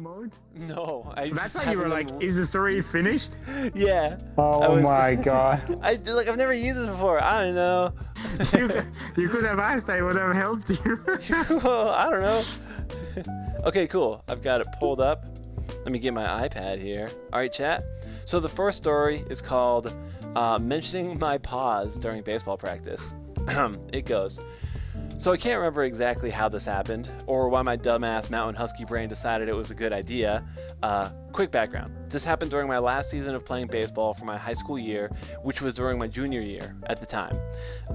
mode? No, So that's why you were like, is the story finished? Yeah. Oh my god. I've never used this before. I don't know. You could have asked. I would have helped you. Well, I don't know. Okay, cool. I've got it pulled up. Let me get my iPad here. All right, chat. So the first story is called mentioning my paws during baseball practice. It goes. So I can't remember exactly how this happened, or why my dumbass mountain husky brain decided it was a good idea. Quick background. This happened during my last season of playing baseball for my high school year, which was during my junior year at the time.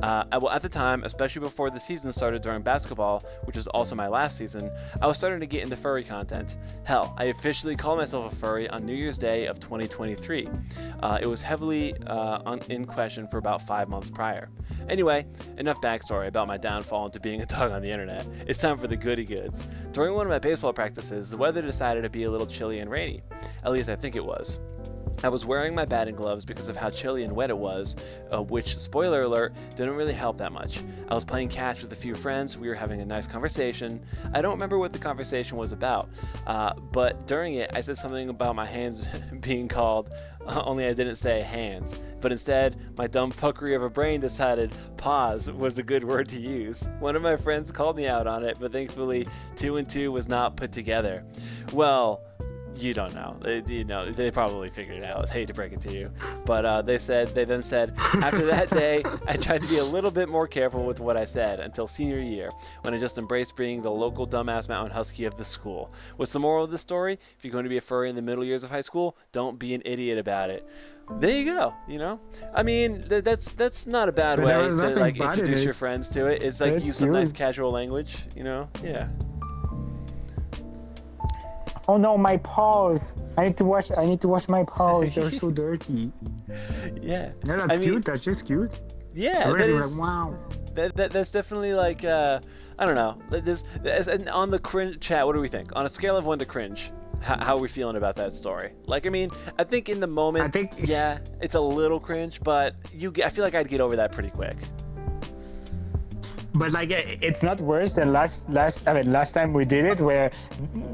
At the time, especially before the season started during basketball, which was also my last season, I was starting to get into furry content. Hell, I officially called myself a furry on New Year's Day of 2023. It was heavily in question for about 5 months prior. Anyway, enough backstory about my downfall into being a dog on the internet. It's time for the goody goods. During one of my baseball practices, the weather decided to be a little chilly and rainy. At least I think it was. I was wearing my batting gloves because of how chilly and wet it was, which, spoiler alert, didn't really help that much. I was playing catch with a few friends, we were having a nice conversation. I don't remember what the conversation was about, but during it I said something about my hands being called, only I didn't say hands. But instead, my dumb fuckery of a brain decided paws was a good word to use. One of my friends called me out on it, but thankfully 2 and 2 was not put together. Well, you don't know. They probably figured it out. I hate to break it to you, but they then said, after that day, I tried to be a little bit more careful with what I said until senior year, when I just embraced being the local dumbass mountain husky of the school. What's the moral of the story? If you're going to be a furry in the middle years of high school, don't be an idiot about it. There you go. I mean, that's not a bad way to introduce your friends to it. It's like use some nice casual language. Yeah. Oh no, my paws! I need to wash my paws. They're so dirty. Yeah. No, that's cute. That's just cute. Yeah. Like, wow. That's definitely like I don't know. On the cringe chat, what do we think? On a scale of 1 to cringe, how are we feeling about that story? Like, I mean, I think in the moment, yeah, it's a little cringe, but I feel like I'd get over that pretty quick. But like, it's not worse than last time we did it, where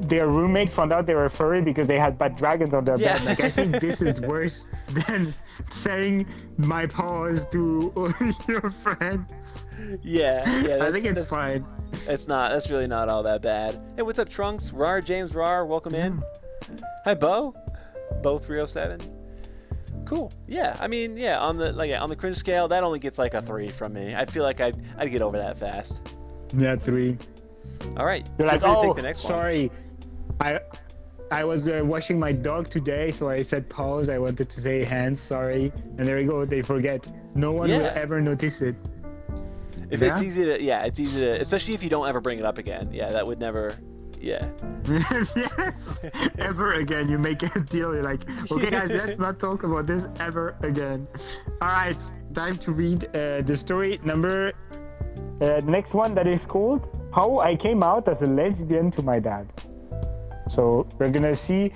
their roommate found out they were furry because they had bad dragons on their bed. Like, I think this is worse than saying my paws to your friends. Yeah. I think it's fine. It's not. That's really not all that bad. Hey, what's up, Trunks? Rar, James Rar, welcome in. Hi, Bo 307. Cool. Yeah. I mean, yeah. On the cringe scale, that only gets like a 3 from me. I feel like I'd get over that fast. Yeah, 3. All right. You're like, take the next sorry. I was washing my dog today, so I said paws. I wanted to say hands. Sorry. And there you go. They forget. No one will ever notice it. It's easy to, especially if you don't ever bring it up again. Yeah, that would never. Yeah. Yes. Ever again, you make a deal. You're like, okay, guys, let's not talk about this ever again. All right, time to read the story number. Next one that is called "How I Came Out as a Lesbian to My Dad." So we're gonna see.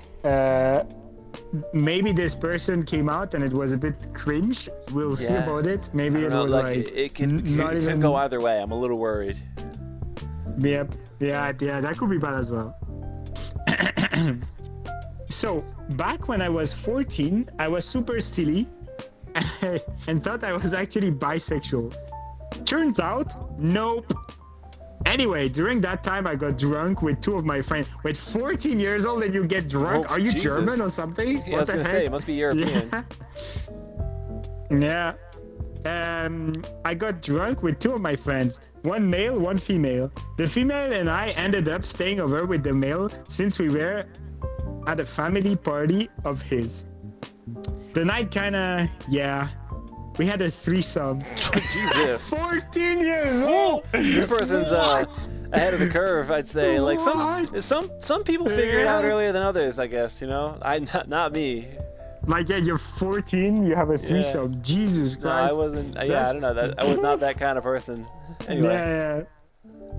Maybe this person came out and it was a bit cringe. We'll see about it. Maybe it was like it can go either way. I'm a little worried. Yep. Yeah, that could be bad as well. So, back when I was 14, I was super silly and thought I was actually bisexual. Turns out, nope. Anyway, during that time, I got drunk with 2 of my friends. Wait, 14 years old and you get drunk? Are you Jesus. German or something? Yeah, I was going to say, it must be European. Yeah. I got drunk with 2 of my friends, one male, one female. The female and I ended up staying over with the male since we were at a family party of his. The night kinda, we had a threesome. Jesus. 14 years old! This person's ahead of the curve, I'd say. Like some people figure it out earlier than others, I guess, not me. Like, you're 14, you have a threesome. Yeah. Jesus Christ. No, I wasn't. I don't know. I was not that kind of person. Anyway. Yeah.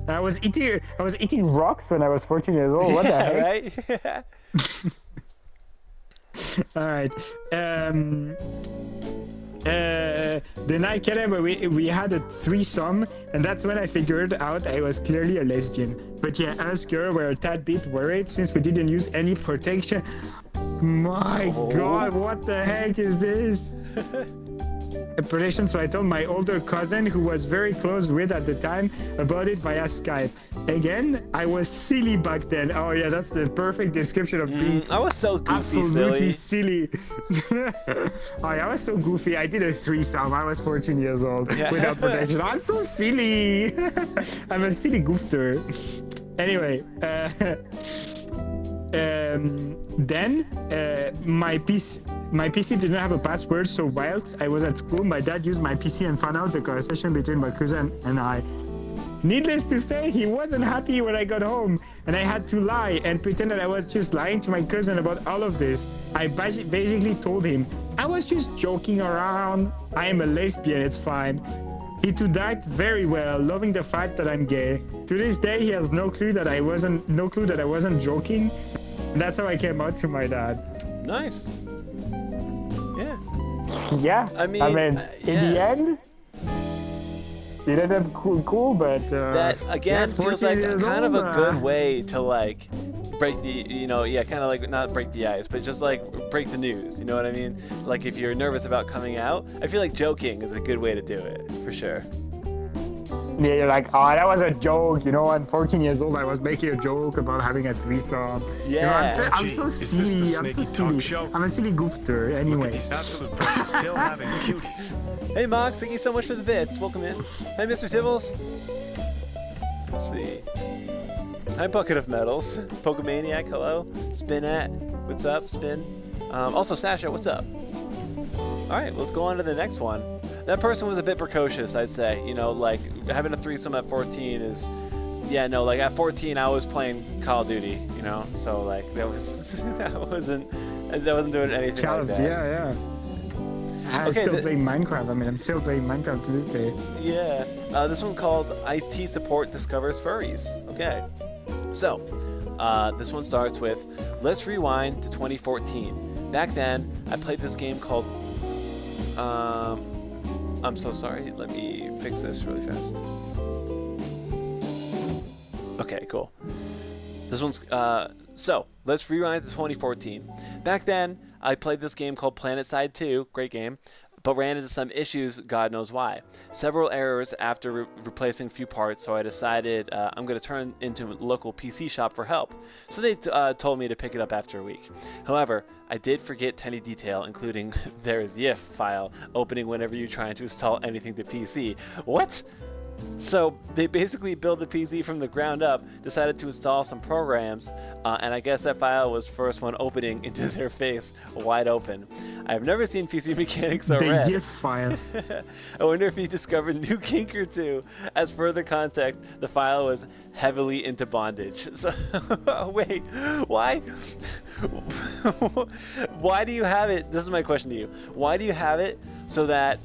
I was eating rocks when I was 14 years old. What the heck? Right? All right. the night Caleb, we had a threesome, and that's when I figured out I was clearly a lesbian. But yeah, us girls were a tad bit worried since we didn't use any protection. My God, what the heck is this? Protection, so I told my older cousin, who was very close with at the time, about it via Skype. Again, I was silly back then. Oh yeah, that's the perfect description of being I was so goofy, absolutely silly. Oh yeah, I was so goofy. I did a threesome. I was 14 years old without protection. I'm so silly. I'm a silly goofter. Anyway, then my PC didn't have a password, so whilst I was at school, my dad used my PC and found out the conversation between my cousin and I. Needless to say, he wasn't happy when I got home, and I had to lie and pretend that I was just lying to my cousin about all of this. I basically told him, I was just joking around. I am a lesbian, it's fine. He took that very well, loving the fact that I'm gay. To this day, he has no clue that I wasn't joking. And that's how I came out to my dad. Nice. Yeah. Yeah. I mean, in the end, it ended up cool, but that again feels like kind of a good way to like break the, kind of like not break the ice, but just like break the news. You know what I mean? Like if you're nervous about coming out, I feel like joking is a good way to do it for sure. Yeah, you're like, oh, that was a joke. I'm 14 years old. I was making a joke about having a threesome. Yeah. I'm so silly. I'm so silly. I'm a silly goofter. Anyway. These absolute precious still having cuties. Hey, Mox, thank you so much for the bits. Welcome in. Hey, Mr. Tibbles. Let's see. Hi, Bucket of Metals. Pokemaniac, hello. Spinat, what's up? Spin. Also, Sasha, what's up? All right, let's go on to the next one. That person was a bit precocious, I'd say. Like having a threesome at 14 is, like at 14 I was playing Call of Duty, so like that wasn't doing anything like that. Yeah. I still play Minecraft. I'm still playing Minecraft to this day. Yeah. This one called IT Support Discovers Furries. Okay. So, this one starts with, let's rewind to 2014. Back then, I played this game called, I'm so sorry. Let me fix this really fast. Okay, cool. This one's, so let's rewind to 2014. Back then, I played this game called PlanetSide 2, great game, but ran into some issues, God knows why. Several errors after replacing a few parts, so I decided I'm going to turn into a local PC shop for help. So they told me to pick it up after a week. However, I did forget tiny detail, including there is YIF file opening whenever you're trying to install anything to PC. What? So they basically built the PC from the ground up, decided to install some programs, and I guess that file was first one opening into their face wide open. I've never seen PC mechanics so red. The GIF file. I wonder if he discovered a new kink or two. As further context, the file was heavily into bondage. So, wait, why? Why do you have it? This is my question to you. Why do you have it so that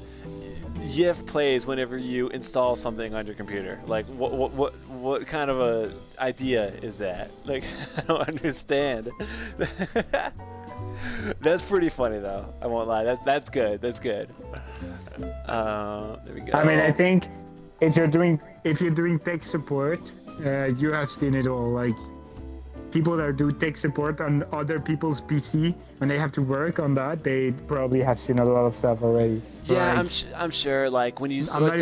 YIF plays whenever you install something on your computer? Like, what kind of a idea is that? Like, I don't understand. That's pretty funny though. I won't lie. That's good. That's good. There we go. I think if you're doing tech support, you have seen it all. Like people that do tech support on other people's PC, when they have to work on that, they probably have seen a lot of stuff already. Yeah, like, I'm sure. Like when you start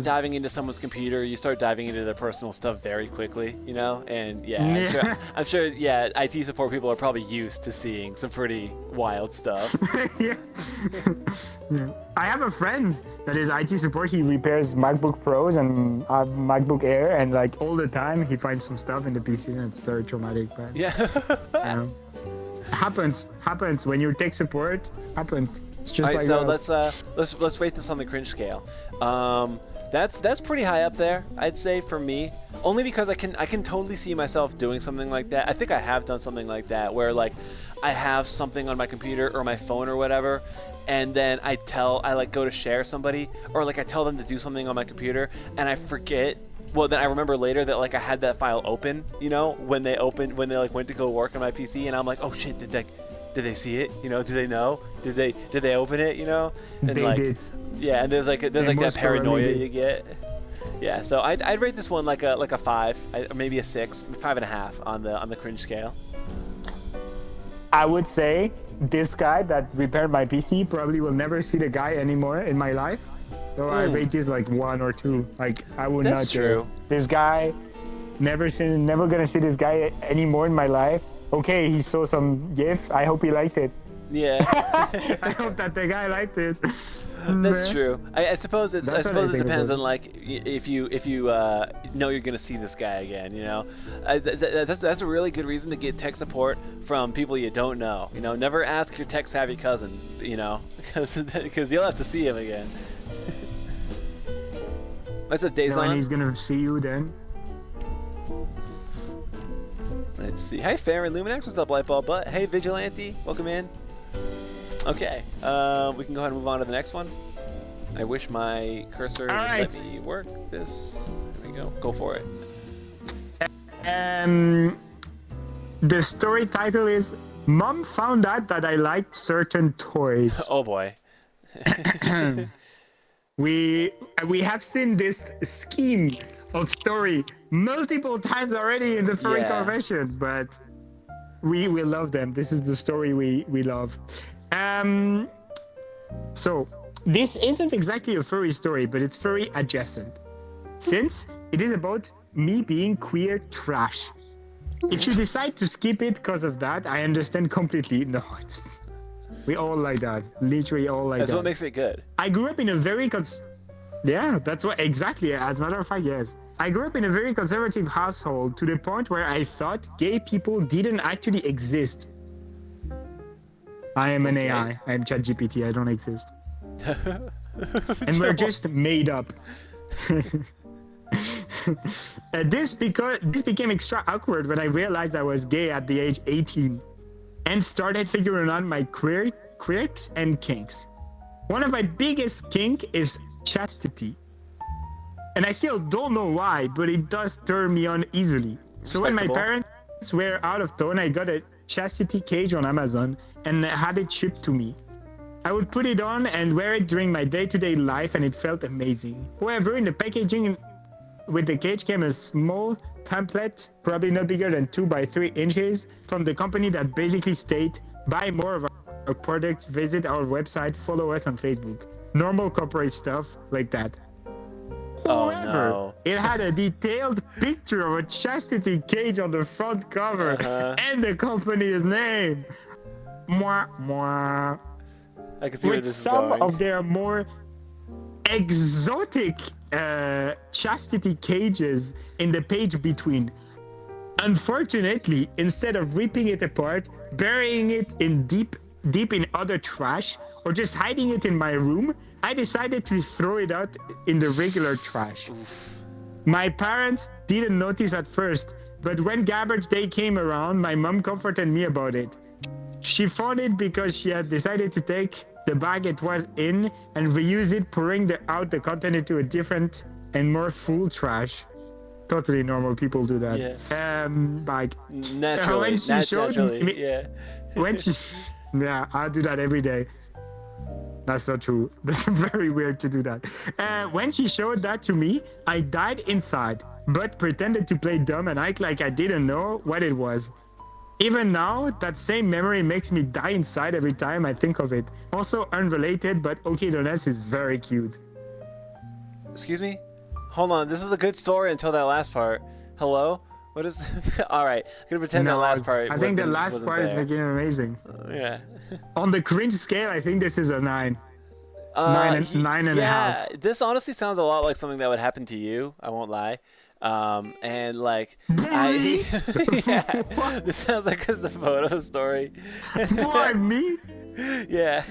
diving into someone's computer, you start diving into their personal stuff very quickly, And yeah, I'm sure. Yeah, IT support people are probably used to seeing some pretty wild stuff. Yeah. I have a friend that is IT support. He repairs MacBook Pros and MacBook Air, and like all the time he finds some stuff in the PC, and it's very traumatic. But yeah. Happens when you're tech support. Happens. It's just all right, like so let's rate this on the cringe scale. That's pretty high up there, I'd say, for me. Only because I can totally see myself doing something like that. I think I have done something like that where like I have something on my computer or my phone or whatever, and then I go to share somebody, or like I tell them to do something on my computer and I forget. Well, then I remember later that like I had that file open, when they like went to go work on my PC, and I'm like, oh shit, did did they see it? You know, do they know? Did they open it? You know, and They did. Yeah, and there's like that most paranoia probably did. you get. Yeah, so I'd rate this one like a 5, or maybe a 6, 5.5 on the cringe scale. I would say this guy that repaired my PC probably will never see the guy anymore in my life. So I rate this like 1 or 2. Like I would That's not. true. This guy, never gonna see this guy anymore in my life. Okay, he saw some GIF. I hope he liked it. Yeah, I hope that the guy liked it. that's true. I suppose it That's what I think depends about on like if you know you're gonna see this guy again. You know, that's a really good reason to get tech support from people you don't know. You know, never ask your tech savvy cousin. You know, because you'll have to see him again. What's up, Days And on? he's gonna see you then. Let's see. Hey, Farron Luminax. What's up, Lightbulb Butt? Hey, Vigilante. Welcome in. Okay. We can go ahead and move on to the next one. I wish my cursor would let me work this. There we go. Go for it. The story title is Mom found out that I liked certain toys. Oh, boy. We have seen this scheme of story multiple times already in the furry Yeah. convention, but we love them. This is the story we love. So this isn't exactly a furry story, but it's furry adjacent, since it is about me being queer trash. If you decide to skip it because of that, I understand completely. No, we all like that. Literally all like That's that. what makes it good. I grew up in a very yeah, that's what exactly. As a matter of fact, yes. I grew up in a very conservative household to the point where I thought gay people didn't actually exist. I am an AI. I am ChatGPT. I don't exist. And we're just made up. This became extra awkward when I realized I was gay at the age 18 and started figuring out my quirks and kinks. One of my biggest kink is chastity. And I still don't know why, but it does turn me on easily. So when my parents were out of town, I got a chastity cage on Amazon and had it shipped to me. I would put it on and wear it during my day-to-day life, and it felt amazing. However, in the packaging with the cage came a small pamphlet, probably not bigger than 2 by 3 inches, from the company that basically stated, buy more of our products, visit our website, follow us on Facebook. Normal corporate stuff like that. Oh, However, no. it had a detailed picture of a chastity cage on the front cover and the company's name. Mwah, mwah. I can see where With this is some going. of their more exotic chastity cages in the page between. Unfortunately, instead of ripping it apart, burying it in deep in other trash, or just hiding it in my room, I decided to throw it out in the regular trash. Oof. My parents didn't notice at first, but when garbage day came around, my mom comforted me about it. She found it because she had decided to take the bag it was in and reuse it, pouring out the content into a different and more full trash. Totally normal people do that. Yeah. Bag. Naturally. When she showed Naturally. me- Yeah. When she, yeah, I do that every day. That's not true. That's very weird to do that. When she showed that to me, I died inside, but pretended to play dumb and act like I didn't know what it was. Even now, that same memory makes me die inside every time I think of it. Also unrelated, but OK Donuts is very cute. Excuse me? Hold on. This is a good story until that last part. Hello? What is... All right. I'm going to pretend that last part I think the last wasn't part is there. making it amazing. Yeah. On the cringe scale, I think this is a 9. Nine and a half. This honestly sounds a lot like something that would happen to you. I won't lie. And like, yeah, this sounds like a Xavoto story. Boy, me? Yeah.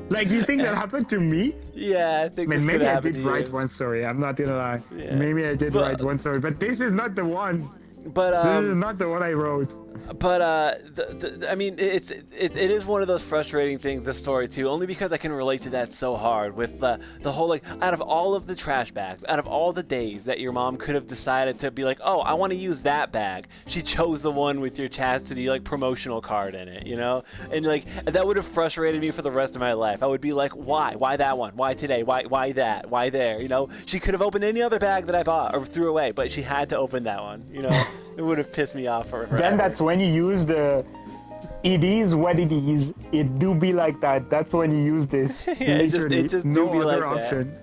Like, you think that happened to me? Yeah, I think this could Maybe I happen did to write you. one story. I'm not gonna lie. Yeah. Maybe I did But- write one story, but this is not the one. But This is not the one I wrote. But I mean, it is one of those frustrating things. This story too, only because I can relate to that so hard. With the whole like, out of all of the trash bags, out of all the days that your mom could have decided to be like, oh, I want to use that bag, she chose the one with your chastity like promotional card in it, you know? And like that would have frustrated me for the rest of my life. I would be like, why that one? Why today? Why that? Why there? You know? She could have opened any other bag that I bought or threw away, but she had to open that one. You know? It would have pissed me off forever. Then that's when you use the it is what it is. It do be like that. That's when you use this. Yeah, it just no do be other like option.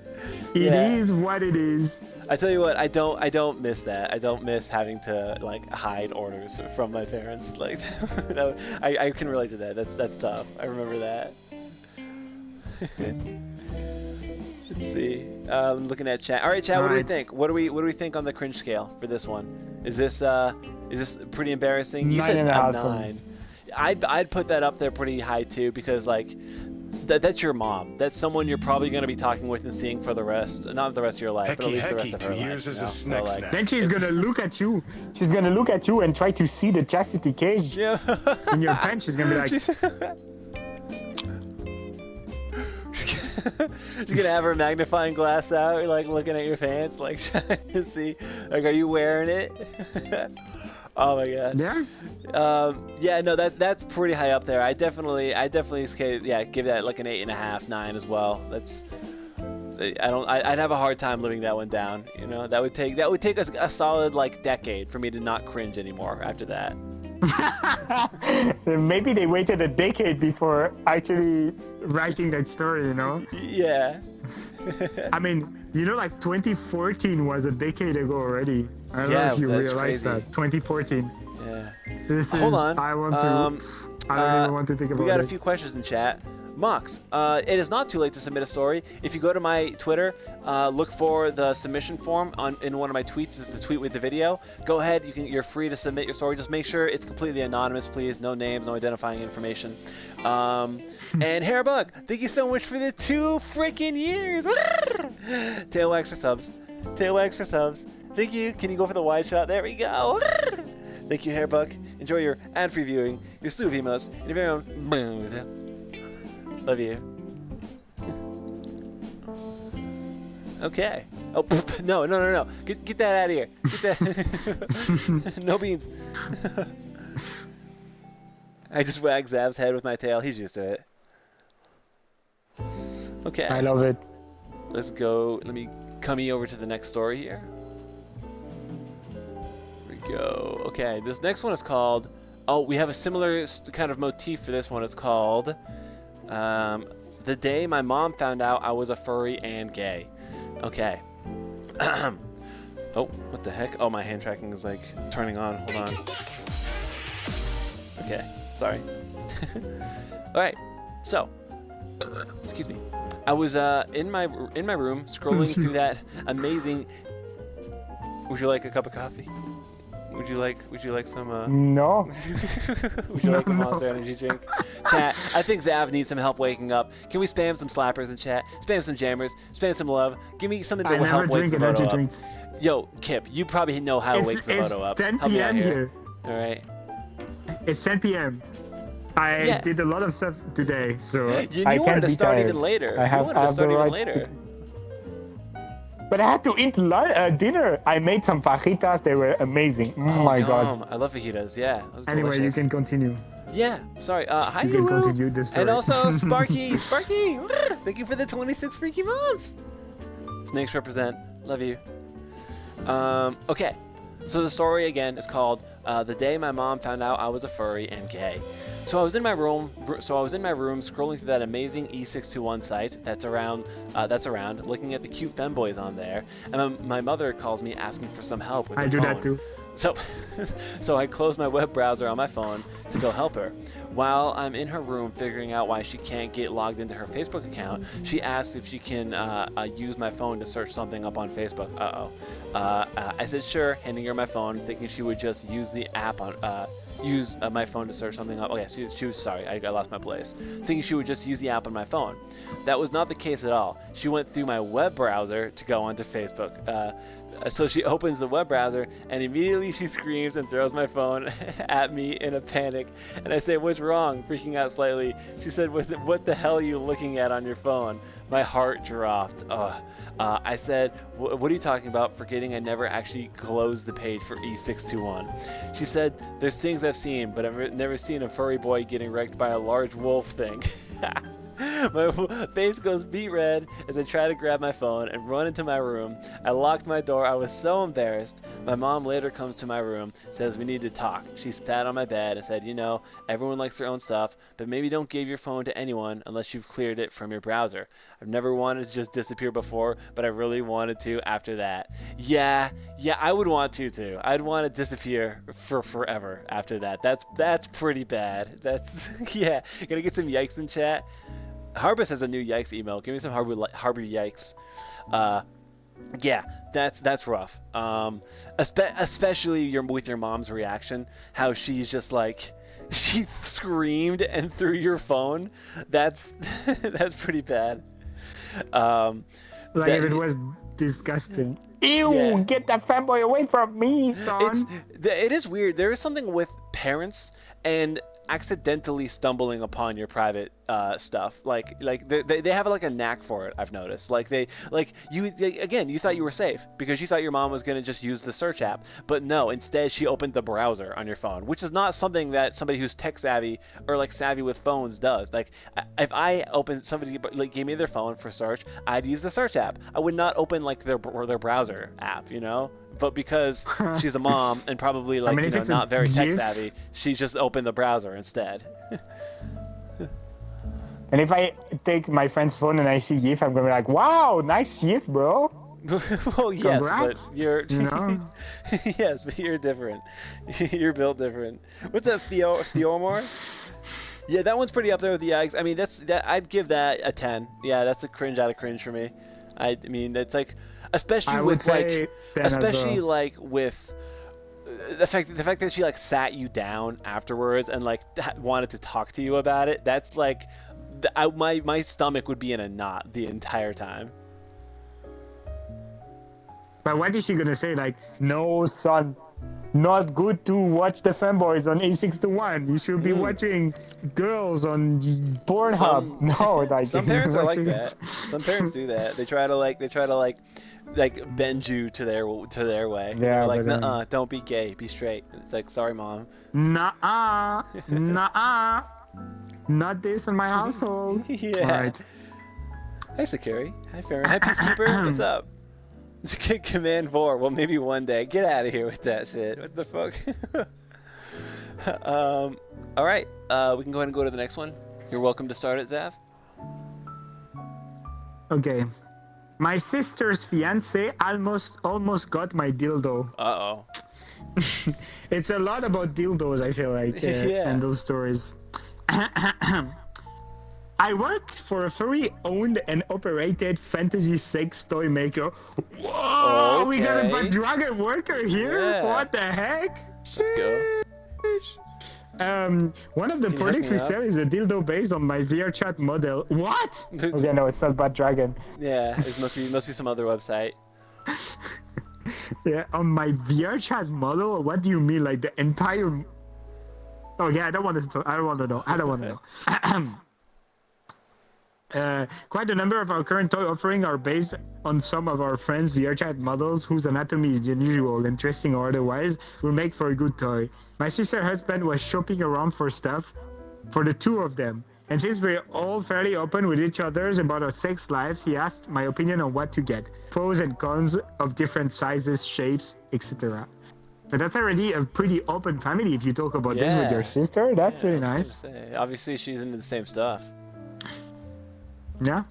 that. It is what it is. I tell you what, I don't miss that. I don't miss having to like hide orders from my parents. Like I can relate to that. That's tough. I remember that. Let's see. I'm looking at chat. All right, chat. What do we think? What do we think on the cringe scale for this one? Is this pretty embarrassing? You said 9. I'd put that up there pretty high too, because like that's your mom. That's someone you're probably going to be talking with and seeing for the rest, not the rest of your life, but at least the rest of her life. 2 years as a snack. So, like, then she's gonna look at you. She's gonna look at you and try to see the chastity cage in your pants. She's gonna be like. She's gonna have her magnifying glass out, like looking at your pants, like trying to see, like, are you wearing it? Oh my god. Yeah. Yeah. No, that's pretty high up there. I definitely give that like an 8.5, 9 as well. I'd have a hard time living that one down. You know, that would take a solid like decade for me to not cringe anymore after that. Maybe they waited a decade before actually writing that story, you know? Yeah. I mean, you know, like 2014 was a decade ago already. I don't know if you realize that. 2014. Yeah. Hold on. I don't even want to think about it. We got a few questions in chat. Mox, it is not too late to submit a story. If you go to my Twitter, look for the submission form in one of my tweets. Is the tweet with the video. Go ahead. You're free to submit your story. Just make sure it's completely anonymous, please. No names, no identifying information. And Hairbug, thank you so much for the 2 freaking years. Tail wags for subs. Tail wags for subs. Thank you. Can you go for the wide shot? There we go. Thank you, Hairbug. Enjoy your ad-free viewing, your slew of emotes, and your very own. Love you. Okay. Oh, no. Get that out of here. Get that. No beans. I just wag Zav's head with my tail. He's used to it. Okay. I love it. Let's go. Let me come over to the next story here. Here we go. Okay. This next one is called... Oh, we have a similar kind of motif for this one. It's called... the day my mom found out I was a furry and gay. Okay. Oh, what the heck? Oh, my hand tracking is like turning on. Hold on. Okay, sorry. All right. So, excuse me. I was in my room scrolling through that amazing. Would you like a cup of coffee? Would you like some? No. Would you like a Monster Energy drink? Chat, I think Zav needs some help waking up. Can we spam some slappers in chat? Spam some jammers. Spam some love. Give me something that will help wake Xavoto drinks. up. Yo, Kip, you probably know how to wake Xavoto up. It's 10 p.m. here. All right. It's 10 p.m. I did a lot of stuff today, so you I wanted can't to be start tired. even later. You wanted to start even later. But I had to eat dinner. I made some fajitas. They were amazing. Oh my god. I love fajitas. Yeah. Anyway, delicious. you can continue. Yeah. Sorry. Hi, you can continue this story. And also Sparky. Sparky. Thank you for the 26 freaky months. Snakes represent. Love you. Okay. So the story again is called "The Day My Mom Found Out I Was a Furry and Gay." So I was in my room. Scrolling through that amazing E621 site that's around, looking at the cute femboys on there, and my mother calls me asking for some help with her phone. I do that too. So I close my web browser on my phone to go help her. While I'm in her room figuring out why she can't get logged into her Facebook account, she asks if she can use my phone to search something up on Facebook. I said sure, handing her my phone, thinking she would just use the app on. Use my phone to search something up. Okay, she was sorry, I lost my place. Thinking she would just use the app on my phone. That was not the case at all. She went through my web browser to go onto Facebook. So she opens the web browser, and immediately she screams and throws my phone at me in a panic. And I say, "What's wrong?" Freaking out slightly. She said, "What the hell are you looking at on your phone?" My heart dropped. I said, "What are you talking about? Forgetting I never actually closed the page for E621." She said, "There's things I've seen, but I've never seen a furry boy getting wrecked by a large wolf thing." My face goes beet red as I try to grab my phone and run into my room. I locked my door. I was so embarrassed. My mom later comes to my room, says we need to talk. She sat on my bed and said, "You know, everyone likes their own stuff, but maybe don't give your phone to anyone unless you've cleared it from your browser." I've never wanted to just disappear before, but I really wanted to after that. Yeah, I would want to too. I'd want to disappear for forever after that. That's pretty bad. That's yeah. Gonna get some yikes in chat. Harbus has a new yikes email. Give me some Harbor yikes. Yeah, that's rough. Especially with your mom's reaction, how she's just like, she screamed and threw your phone. That's pretty bad. If it was disgusting. Ew! Yeah. Get that fanboy away from me, son. It is weird. There is something with parents and accidentally stumbling upon your private stuff. Like they have like a knack for it. I've noticed. You thought you were safe because you thought your mom was gonna just use the search app, but no. Instead, she opened the browser on your phone, which is not something that somebody who's tech savvy or like savvy with phones does. Like if I opened somebody like gave me their phone for search, I'd use the search app. I would not open like their browser app, you know. But because she's a mom and probably not very tech savvy, she just opened the browser instead. And if I take my friend's phone and I see GIF, I'm gonna be like, "Wow, nice GIF, bro." Well, yes, Congrats. but you're yes, but you're different. You're built different. What's that, Fiormore? Yeah, that one's pretty up there with the eggs. I mean, I'd give that a 10. Yeah, that's a cringe out of cringe for me. I mean, that's like, especially with the fact that she like sat you down afterwards and like wanted to talk to you about it. That's like, my stomach would be in a knot the entire time. But what is she gonna say? Like, "No, son, not good to watch the fanboys on A621. You should be watching girls on Pornhub." Some parents are like that. Some parents do that. They try to bend you to their way. Yeah, they're like, "Nuh-uh, don't be gay, be straight." It's like, "Sorry, mom." Nuh-uh, nuh-uh, not this in my household. Yeah. All right. Hi, Sakari. Hi, Farron. Hi, Peacekeeper. What's up? Command 4. Well, maybe one day. Get out of here with that shit. What the fuck? All right. We can go ahead and go to the next one. You're welcome to start it, Zav. Okay. My sister's fiance almost got my dildo. Uh-oh. It's a lot about dildos, I feel like, Yeah. and those stories. I worked for a furry-owned and operated fantasy sex toy maker. Whoa! We got a Okay. dragon worker here? Yeah. What the heck? Let's go. One of the Can you hook products me we up? sell is a dildo based on my VR chat model. What? Okay, no, it's not Bad Dragon. Yeah, it must be some other website. Yeah, on my VR chat model? What do you mean? Like the entire... Oh, yeah, I don't want to know. Quite a number of our current toy offering are based on some of our friends' VRChat models whose anatomy is unusual, interesting or otherwise, will make for a good toy. My sister's husband was shopping around for stuff for the two of them, and since we're all fairly open with each other about our sex lives, he asked my opinion on what to get, pros and cons of different sizes, shapes, etc. But that's already a pretty open family if you talk about this with your sister. That's really nice. Obviously, she's into the same stuff. Yeah.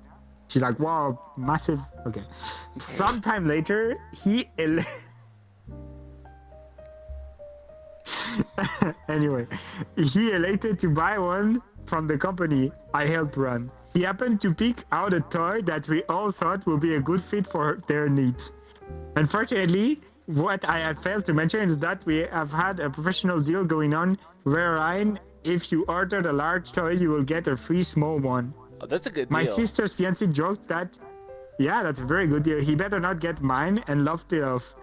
She's like, wow, massive. Okay. Sometime later, anyway, he elated to buy one from the company I helped run. He happened to pick out a toy that we all thought would be a good fit for their needs. Unfortunately, what I had failed to mention is that we have had a professional deal going on wherein if you ordered a large toy, you will get a free small one. Oh, that's a good deal. My sister's fiance joked that Yeah, that's a very good deal. He better not get mine and love it off.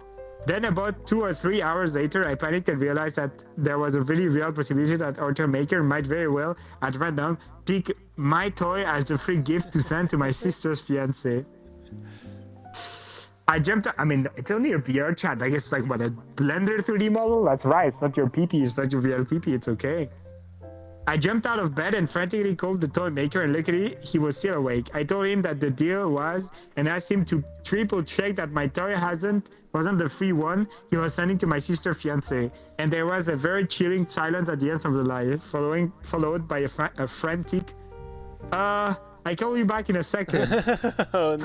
Then about 2 or 3 hours later, I panicked and realized that there was a really real possibility that our toy maker might very well, at random, pick my toy as the free gift to send to my sister's fiance. I jumped. I mean, it's only a VR chat. I guess like what, a Blender 3D model? That's right. It's not your PP. It's not your real PP. It's okay. I jumped out of bed and frantically called the toy maker, and luckily he was still awake. I told him that the deal was, and asked him to triple check that my toy wasn't the free one he was sending to my sister's fiance. And there was a very chilling silence at the end of the line, followed by a frantic, I call you back in a second. Oh,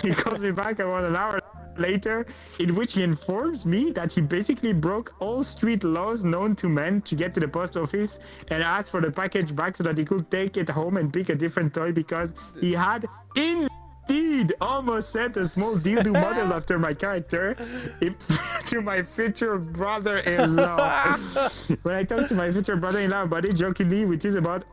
He calls me back about an hour later, in which he informs me that he basically broke all street laws known to men to get to the post office and asked for the package back so that he could take it home and pick a different toy because he had indeed almost sent a small dildo model after my character to my future brother-in-law. When I talked to my future brother-in-law about it jokingly, which is about,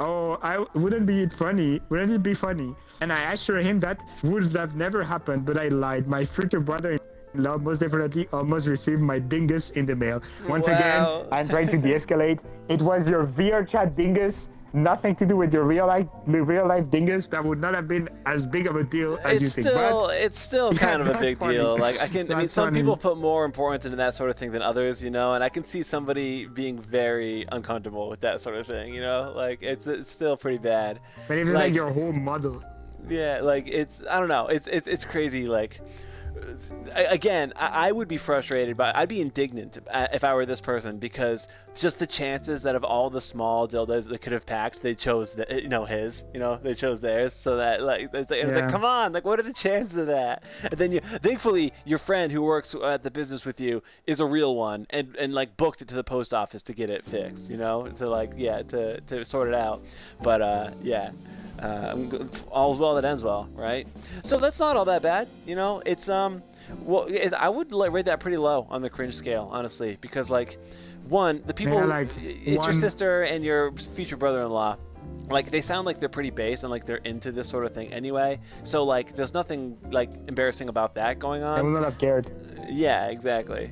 wouldn't it be funny? And I assured him that would have never happened, but I lied. My future brother-in-law most definitely almost received my dingus in the mail. Once again, I'm trying to de-escalate. It was your VR chat dingus. Nothing to do with your real life dingus. That would not have been as big of a deal as you think. But it's still kind of a big deal. Like some funny. people put more importance into that sort of thing than others, you know. And I can see somebody being very uncomfortable with that sort of thing, you know. Like it's still pretty bad. But if it's like your whole model. Yeah, like I don't know. It's crazy. Like again, I would be frustrated, but I'd be indignant if I were this person because just the chances that of all the small dildos they could have packed, they chose they chose theirs. So that it's like come on, like what are the chances of that? And then thankfully your friend who works at the business with you is a real one and like booked it to the post office to get it fixed, you know, to sort it out. But all's well that ends well, right? So that's not all that bad, you know. It's I would rate that pretty low on the cringe scale, honestly, because like, one, the people, your sister and your future brother-in-law, like they sound like they're pretty base and like they're into this sort of thing anyway. So like, there's nothing like embarrassing about that going on. I would not have cared. Yeah, exactly.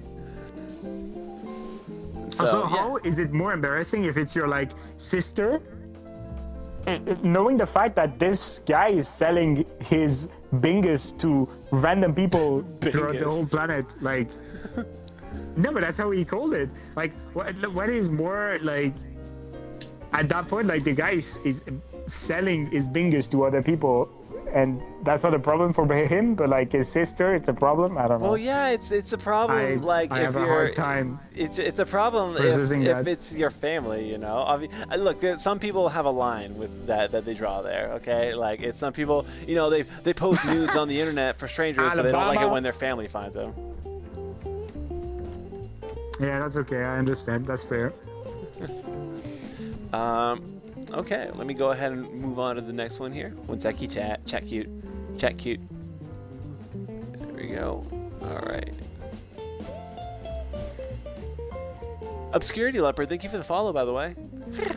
So how is it more embarrassing if it's your like sister? Knowing the fact that this guy is selling his bingus to random people throughout the whole planet, like, no, but that's how he called it. Like, what is more like? At that point, like the guy is selling his bingus to other people, and that's not a problem for him. But like his sister, it's a problem. I don't know. Well, yeah, it's a problem. I have a hard time. It's a problem if it's your family, you know. Look, some people have a line with that they draw there. Okay, like it's some people, you know, they post nudes on the internet for strangers, but they don't like it when their family finds them. Yeah, that's okay. I understand. That's fair. Okay, let me go ahead and move on to the next one here. One second, chat cute. There we go. All right. Obscurity Leopard, thank you for the follow, by the way.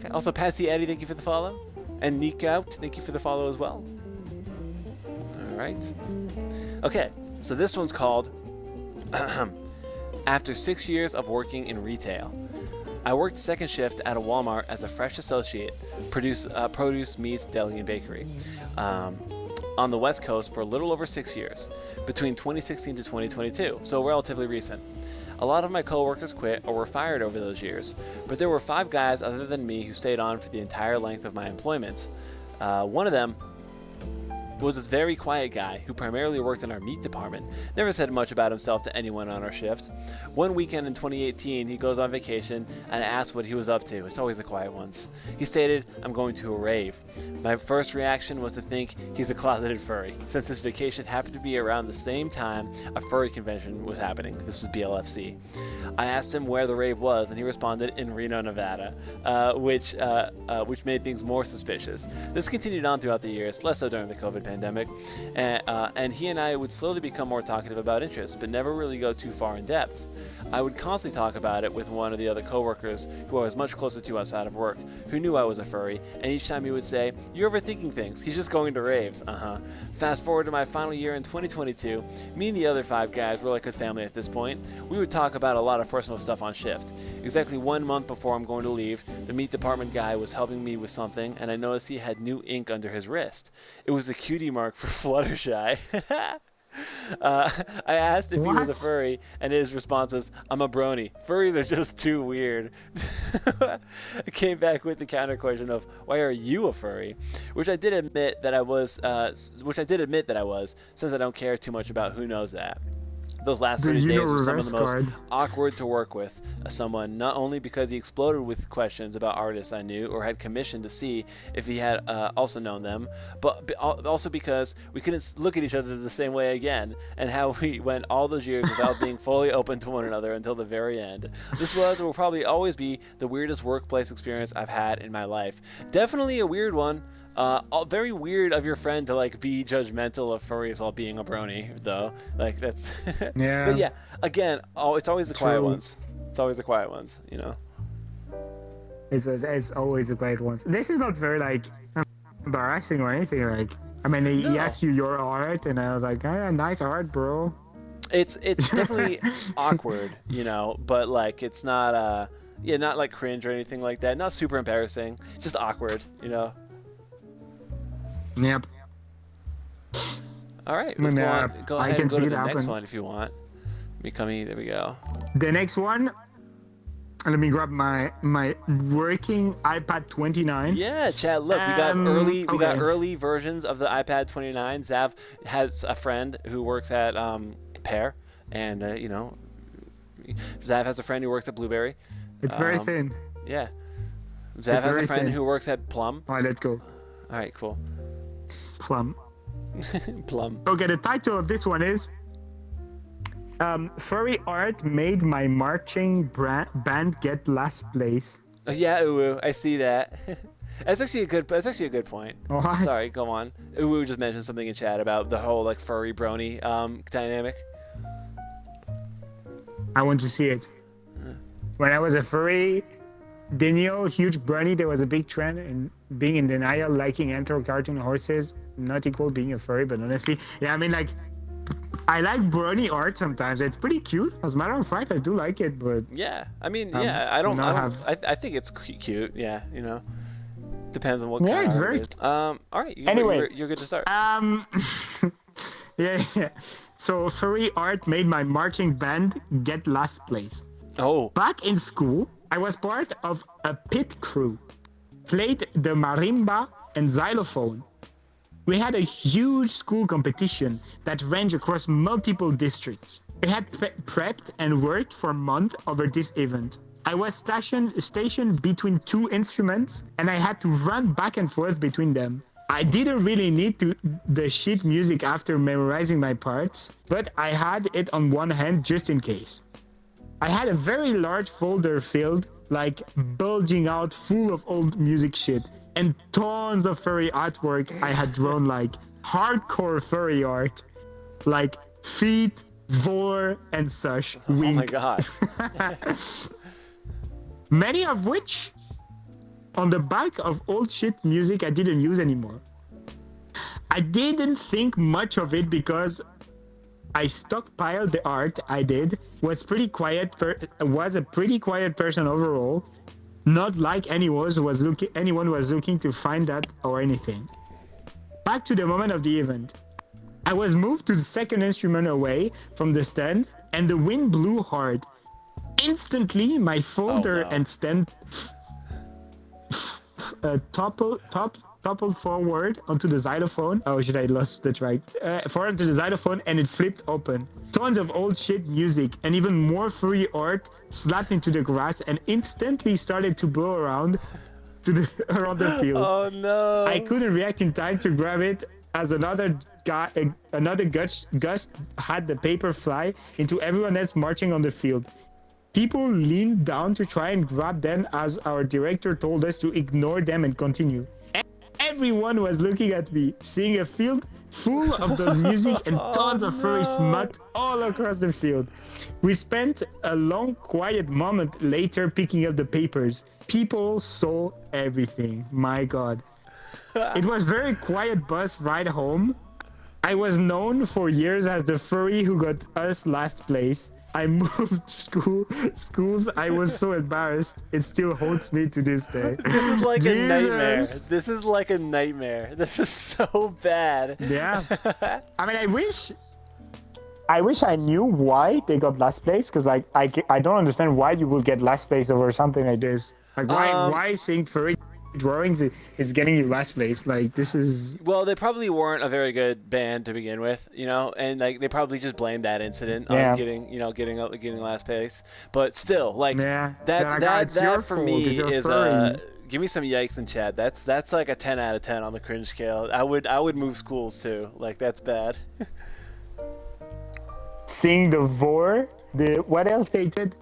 Also, Patsy Eddie, thank you for the follow. And Nick Out, thank you for the follow as well. All right. Okay, so this one's called After 6 years of working in retail. I worked second shift at a Walmart as a fresh associate, produce, meats, deli, and bakery, on the West Coast for a little over 6 years, between 2016 to 2022, so relatively recent. A lot of my coworkers quit or were fired over those years, but there were 5 guys other than me who stayed on for the entire length of my employment. One of them was this very quiet guy who primarily worked in our meat department, never said much about himself to anyone on our shift. One weekend in 2018, he goes on vacation and asks what he was up to. It's always the quiet ones. He stated, "I'm going to a rave." My first reaction was to think he's a closeted furry, since this vacation happened to be around the same time a furry convention was happening. This was BLFC. I asked him where the rave was, and he responded in Reno, Nevada, which made things more suspicious. This continued on throughout the years, less so during the COVID pandemic, and he and I would slowly become more talkative about interests, but never really go too far in depth. I would constantly talk about it with one of the other coworkers who I was much closer to outside of work, who knew I was a furry, and each time he would say, "You're overthinking things, he's just going to raves." Fast forward to my final year in 2022, me and the other 5 guys were like a family at this point. We would talk about a lot of personal stuff on shift. Exactly 1 month before I'm going to leave, the meat department guy was helping me with something, and I noticed he had new ink under his wrist. It was the cutie mark for Fluttershy. I asked if he was a furry, and his response was, "I'm a brony. Furries are just too weird." I came back with the counter question of, "Why are you a furry?" Which I did admit that I was, since I don't care too much about who knows that. Those last 30 days were some of the most awkward to work with someone, not only because he exploded with questions about artists I knew or had commissioned to see if he had also known them, but also because we couldn't look at each other the same way again, and how we went all those years without being fully open to one another until the very end. This was, and will probably always be, the weirdest workplace experience I've had in my life. Definitely a weird one. Very weird of your friend to like be judgmental of furries while being a brony, though. Like that's yeah. But yeah, again, it's always the quiet ones. It's always the quiet ones, you know. It's always the quiet ones. This is not very like embarrassing or anything. Like, I mean, he asked you your art, and I was like, "Ah, nice art, bro." It's definitely awkward, you know, but like it's not not like cringe or anything like that. Not super embarrassing. It's just awkward, you know. Yep. All right, let's go ahead and go to the next one if you want. There we go. The next one. Let me grab my working iPad 29. Yeah, chat. Look, we got early versions of the iPad 29. Zav has a friend who works at Pear, and Zav has a friend who works at Blueberry. It's very thin. Yeah. Zav has a friend who works at Plum. All right, let's go. All right, cool. Plum. Plum. Okay, the title of this one is Furry art made my marching band get last place. Yeah, Uwu, I see that. That's actually a good point. What? Sorry, go on. Uwu just mentioned something in chat about the whole like furry brony dynamic. I want to see it. When I was a furry, Daniel, huge brony, there was a big trend in being in denial, liking antler cartoon horses, not equal being a furry, but honestly, yeah, I mean, like, I like brony art sometimes. It's pretty cute. As a matter of fact, I do like it, but... Yeah, I mean, I think it's cute, yeah, you know. Depends on what kind it's of very... it is. All right, anyway, you're good to start. Yeah. So, furry art made my marching band get last place. Oh. Back in school, I was part of a pit crew, played the marimba and xylophone. We had a huge school competition that ranged across multiple districts. I had prepped and worked for months over this event. I was stationed between 2 instruments, and I had to run back and forth between them. I didn't really need the sheet music after memorizing my parts, but I had it on one hand just in case. I had a very large folder filled, like bulging out, full of old music shit, and tons of furry artwork I had drawn, like hardcore furry art, like feet, vor, and such. Oh my god. Many of which on the back of old shit music I didn't use anymore. I didn't think much of it because I stockpiled the art I did, was a pretty quiet person overall, not like anyone was looking to find that or anything. Back to the moment of the event. I was moved to the second instrument away from the stand, and the wind blew hard. Instantly, my folder and stand toppled forward onto the xylophone. Oh shit, I lost the track. Forward to the xylophone, and it flipped open. Tons of old shit music and even more furry art slapped into the grass and instantly started to blow around the field. Oh no! I couldn't react in time to grab it as another gust had the paper fly into everyone else marching on the field. People leaned down to try and grab them as our director told us to ignore them and continue. Everyone was looking at me, seeing a field full of those music and tons of furry smut all across the field. We spent a long, quiet moment later picking up the papers. People saw everything. My God. It was very quiet bus ride home. I was known for years as the furry who got us last place. I moved schools. I was so embarrassed. It still haunts me to this day. This is like a nightmare. This is like a nightmare. This is so bad. Yeah. I mean, I wish I knew why they got last place, because like I don't understand why you will get last place over something like this. Like why saying furry drawings is getting you last place? Like this is. Well, they probably weren't a very good band to begin with, you know, and like they probably just blamed that incident on getting last place. But still, like that for me is give me some yikes in chat. That's like a 10 out of 10 on the cringe scale. I would move schools too. Like that's bad. Seeing the vor, what else they did?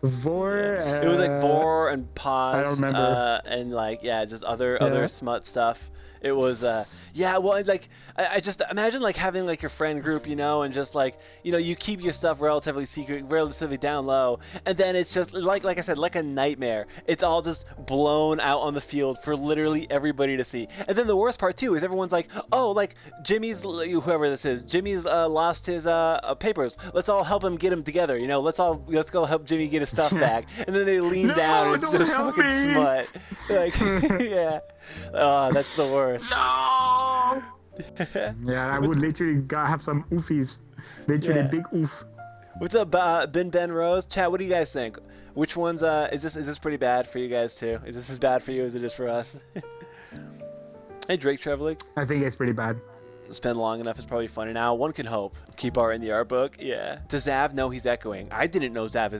Vor. It was like vor and paws. I don't remember. And like just other smut stuff. It was well, like I just imagine like having like your friend group, you know, and just like, you know, you keep your stuff relatively secret, relatively down low, and then it's just like I said, like a nightmare. It's all just blown out on the field for literally everybody to see. And then the worst part too is everyone's like, oh, like Jimmy's, whoever this is, Jimmy's lost his papers. Let's all help him get them together. You know, let's go help Jimmy get his stuff back. And then they lean down and it's just fucking smut. Like yeah. Oh, that's the worst. No. Yeah, I would literally have some oofies. Literally big oof. What's up, Ben Rose? Chat, what do you guys think? Which ones is this pretty bad for you guys too? Is this as bad for you as it is for us? Hey, Drake Trevelig. I think it's pretty bad. It's been long enough. It's probably funny now. One can hope. Keep art in the art book. Yeah. Does Zav know he's echoing? I didn't know Zav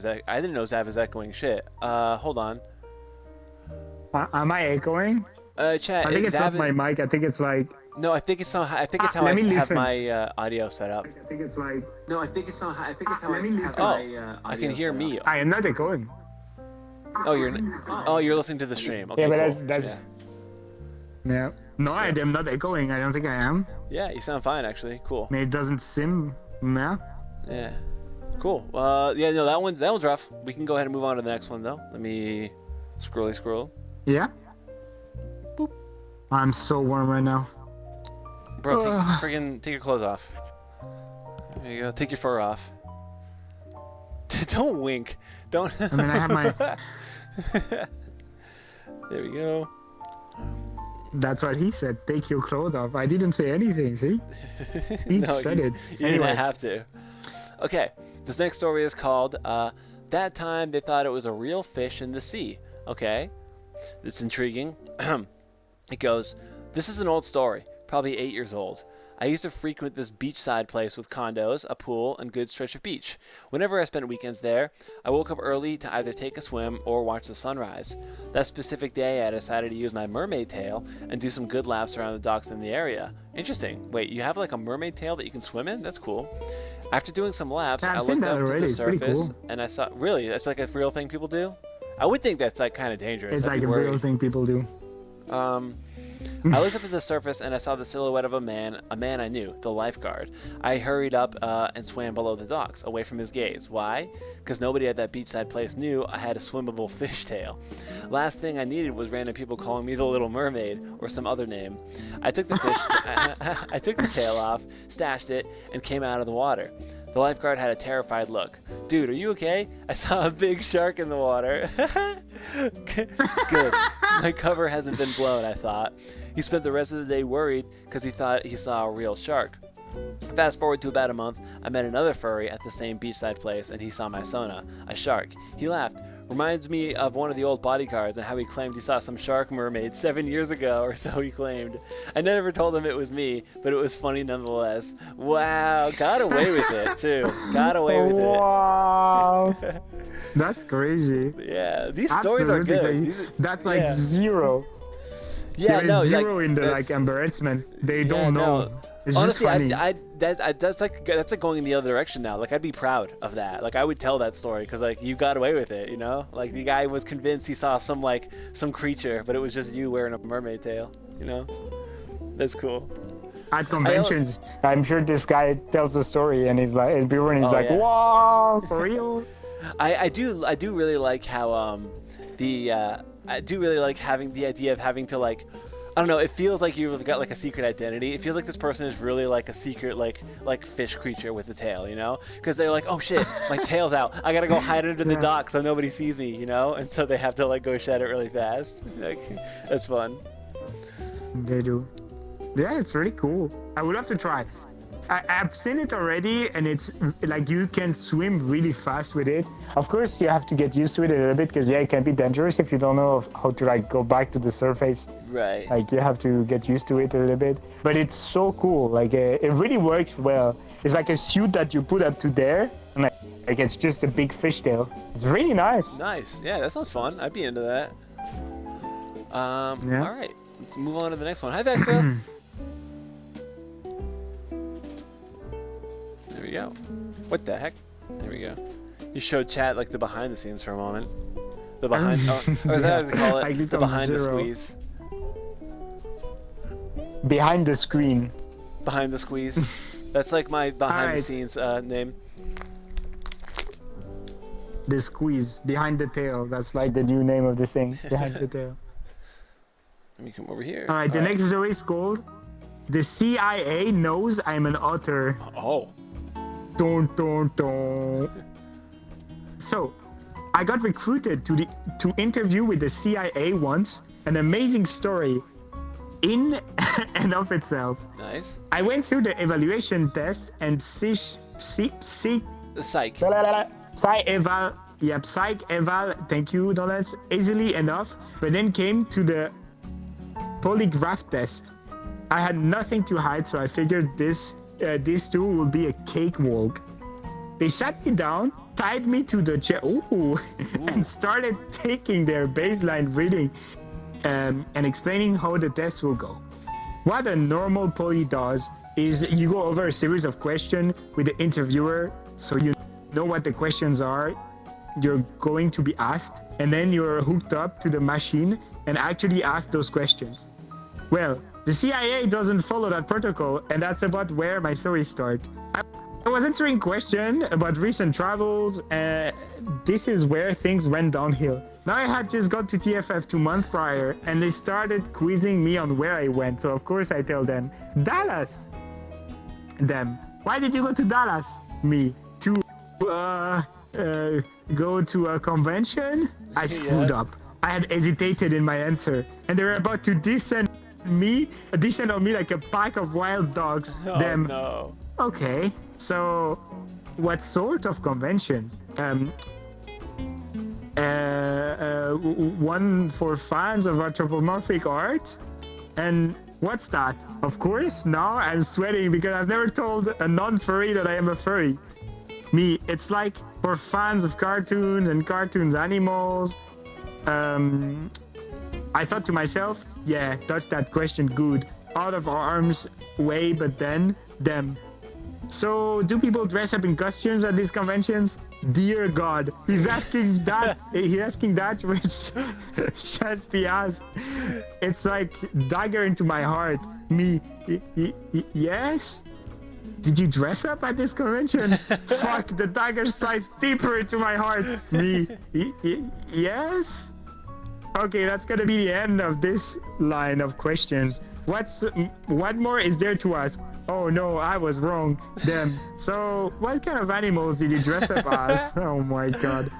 is echoing shit. Hold on. Am I echoing? Chat. I think it's not my mic. I think it's like. No, I think it's how I have my audio set up. I think it's like. No, I think it's how I have my I can hear me. I am not echoing. Oh, you're listening to the stream. Okay, yeah, but cool. that's. Yeah. No, I am not echoing. I don't think I am. Yeah, you sound fine actually. Cool. Maybe it doesn't sim. Yeah. Yeah. Cool. Yeah, no, that one's rough. We can go ahead and move on to the next one though. Let me scroll. Yeah. Boop. I'm so warm right now. Bro, take your clothes off. There you go. Take your fur off. Don't wink. Don't. I mean, I have my. There we go. That's what he said. Take your clothes off. I didn't say anything. See? He said it. You didn't have to. Okay. This next story is called "That Time They Thought It Was a Real Fish in the Sea." Okay. It's intriguing. It goes, "This is an old story, probably 8 years old. I used to frequent this beachside place with condos, a pool, and good stretch of beach. Whenever I spent weekends there, I woke up early to either take a swim or watch the sunrise. That specific day, I decided to use my mermaid tail and do some good laps around the docks in the area. Interesting. Wait, you have like a mermaid tail that you can swim in? That's cool. After doing some laps, I looked up to the surface and I saw, really, that's like a real thing people do? I would think that's like kind of dangerous. It's like a real thing people do. I looked up at the surface and I saw the silhouette of a man I knew, the lifeguard. I hurried up and swam below the docks, away from his gaze. Why? Because nobody at that beachside place knew I had a swimmable fishtail. Last thing I needed was random people calling me the Little Mermaid or some other name. I took the I took the tail off, stashed it, and came out of the water. The lifeguard had a terrified look. Dude, are you okay? I saw a big shark in the water. Good. My cover hasn't been blown, I thought. He spent the rest of the day worried because he thought he saw a real shark. Fast forward to about a month, I met another furry at the same beachside place and he saw my Sona, a shark. He laughed. Reminds me of one of the old bodyguards and how he claimed he saw some shark mermaid 7 years ago, or so he claimed. I never told him it was me, but it was funny nonetheless. Wow, got away with it too. Got away with it. Wow. That's crazy. Yeah, these stories are good. That's like zero. Yeah, there is zero in the like embarrassment. They don't know. No. It's honestly, just funny. that's like going in the other direction now. Like I'd be proud of that. Like I would tell that story because like you got away with it, you know. Like the guy was convinced he saw some creature, but it was just you wearing a mermaid tail. You know, that's cool. At conventions, I'm sure this guy tells a story and he's like, everyone is like, "Wow, for real?" I do really like how I do really like having the idea of having to like, I don't know, it feels like you've got like a secret identity. It feels like this person is really like a secret like fish creature with a tail, you know? Because they're like, oh shit, my tail's out. I gotta go hide under the dock so nobody sees me, you know? And so they have to like go shed it really fast. Like, that's fun. They do. Yeah, it's really cool. I would love to try. I've seen it already, and it's like you can swim really fast with it. Of course, you have to get used to it a little bit because it can be dangerous if you don't know how to like go back to the surface. Right. Like you have to get used to it a little bit. But it's so cool. Like it really works well. It's like a suit that you put up to there, and like it's just a big fishtail. It's really nice. Nice. Yeah, that sounds fun. I'd be into that. All right. Let's move on to the next one. Hi, Vexo. There we go. What the heck? There we go. You showed chat like the behind the scenes for a moment. The behind. Or is that what they call it? The behind the squeeze. Behind the screen. Behind the squeeze. That's like my behind the scenes name. The squeeze behind the tail. That's like The new name of the thing. Behind the tail. Let me come over here. All right. The next story is called "The CIA Knows I'm an Otter." Oh. Dun, dun, dun. So, I got recruited to interview with the CIA once. An amazing story in and of itself. Nice. I went through the evaluation test and The psych. psych eval, thank you, Donuts, easily enough, but then came to the polygraph test. I had nothing to hide, so I figured this tool would be a cakewalk. They sat me down, tied me to the chair, and started taking their baseline reading and explaining how the test will go. What a normal poly does is you go over a series of questions with the interviewer, so you know what the questions are you're going to be asked, and then you're hooked up to the machine and actually ask those questions. Well, the CIA doesn't follow that protocol, and that's about where my story starts. I was answering questions about recent travels, and this is where things went downhill. Now I had just got to TFF 2 months prior, and they started quizzing me on where I went. So of course I tell them, Dallas. Them, why did you go to Dallas? Me, to go to a convention? I screwed up. I had hesitated in my answer, and they were about to descend on me like a pack of wild dogs. Them. No. Okay, so what sort of convention? One for fans of anthropomorphic art? And what's that? Of course, now I'm sweating because I've never told a non-furry that I am a furry. Me, it's like for fans of cartoons and cartoons animals. I thought to myself, yeah, dodge that question good. Out of arm's way, but then them. So, do people dress up in costumes at these conventions? Dear God, he's asking that. He's asking that which should be asked. It's like dagger into my heart. Me, yes? Did you dress up at this convention? Fuck, the dagger slides deeper into my heart. Me, yes? Okay, that's gonna be the end of this line of questions. What more is there to ask? Oh no, I was wrong. Them. So, what kind of animals did you dress up as? Oh my God.